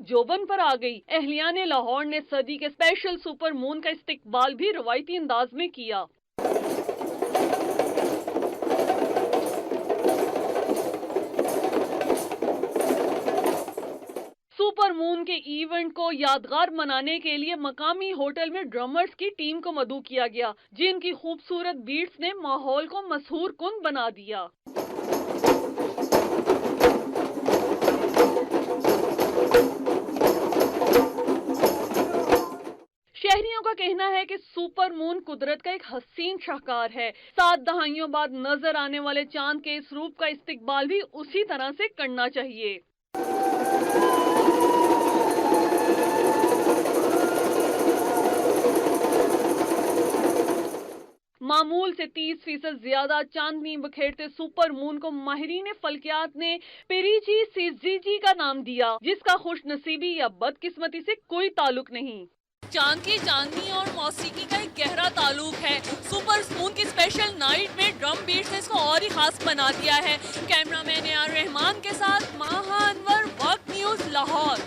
जोबन पर आ गई। अहलियाने लाहौर ने सदी के स्पेशल सुपर मून का इस्तिकबाल भी रवायती अंदाज में किया। सुपर मून के इवेंट को यादगार मनाने के लिए मकामी होटल में ड्रमर्स की टीम को मदऊ किया गया, जिनकी खूबसूरत बीट्स ने माहौल को मसहूर कुन बना दिया। शहरियों का कहना है कि सुपर मून कुदरत का एक हसीन शाहकार है। 7 दहाइयों बाद नजर आने वाले चांद के इस रूप का इस्तिकबाल भी उसी तरह से करना चाहिए। मामूल से 30% ज्यादा चांदनी बखेरते सुपर मून को माहिरीन फल्कियात ने पेरिजी सीजीजी का नाम दिया, जिसका खुशनसीबी या बदकिस्मती से कोई ताल्लुक नहीं। चांद की चांदनी और मौसीकी का एक गहरा ताल्लुक है। सुपर मून की स्पेशल नाइट में ड्रम बीट्स ने इसको और ही खास बना दिया है। कैमरामैन AR रहमान के साथ माहा अनवर, वक्त न्यूज़, लाहौर।